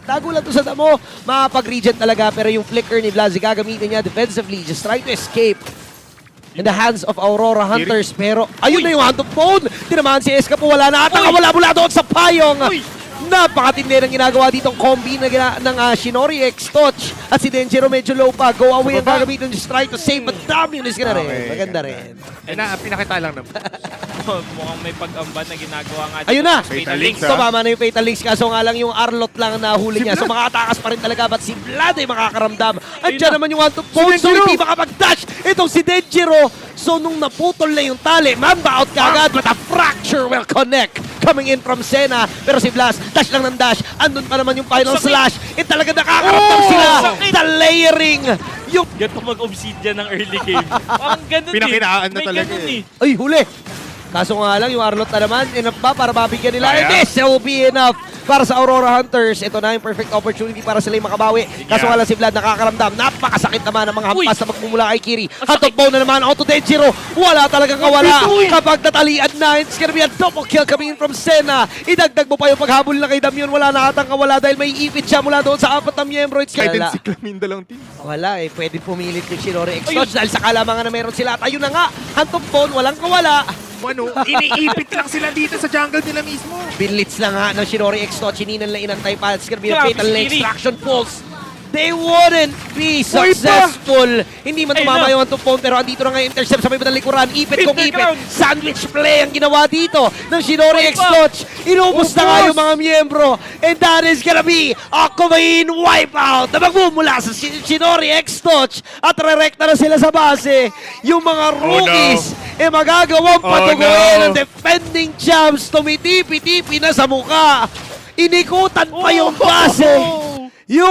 Tago lang to sa damo, makapag-regen talaga, pero yung flicker ni Blazi gagamitin niya defensively, just trying to escape in the hands of Aurora Hunters. Pero ayun na yung hand of phone, tinamaan si Esca po, wala na ata, wala mula doon sa payong. Napakatindi ng ginagawa ditong combi ng Shinori X Touch at si Denjiro medyo low pa. Go away ang gagamitin, just try to save, but damn yun is gonna rin. Maganda rin. Pinakita lang naman. Mukhang may pag-amban na ginagawa nga. Ayun na! Fatal Links, Tumama na yung Fatal Links, kaso nga lang yung Arlot lang ang nahuli niya. So makatakas pa rin talaga, but si Vlad ay makakaramdam. Andiyan naman yung one to phone, so hindi makapag-dash itong si Denjiro. So nung naputol na yung tali, mamba out kagad, but a fracture will connect. Coming in from Senna, pero si Blas, dash lang ng dash. Andun pa naman yung final slash. Talaga nakakaramdam sila. The layering. Yung Ganito mag-obsidian ng early game. Parang ganun Pinakinaan na May talaga ganun eh. ay, huli. Kaso nga lang, yung Arlot na naman, enough ba para mabigyan nila? Kaya? And this will be enough para sa Aurora Hunters. Ito na yung perfect opportunity para sila yung makabawi. Kaso nga lang si Vlad nakakaramdam. Napakasakit naman ang mga hampas na magmumula kay Kiri. Hotdog bone na naman, auto Denjiro. Wala talagang kawala. Kapag natalian na, it's gonna be a double kill coming in from Senna. Idagdag mo pa yung paghabol na kay Damyon. Wala na atang kawala dahil may ipit siya mula doon sa apat na miyembro. It's Kahit din wala. si Claminda lang team. Wala eh, pwede pumilit yung Shinori X Touch dahil sa kalamangan na meron sila. At ayun na nga, hantong phone, walang kawala. Ano, iniipit lang sila dito sa jungle nila mismo. Binlitz lang nga ng Shinori X Touch, hininan lang inantay pa. It's gonna be a Grabe, fatal Siri. extraction pulse. They wouldn't be successful. Hindi man tumama yung hantong phone, pero andito na nga yung intercept sa may likuran. Ipit kung ipit. Interground. Sandwich play ang ginawa dito ng Shinori X Touch. Inubos na nga yung mga miyembro. And that is gonna be a clean wipeout na magmumula sa Shinori X Touch. At rerekta na sila sa base. Yung mga rookies magagawang patuguin ng defending champs. Tumitipi-tipi na sa muka. Inikutan pa yung base. Yung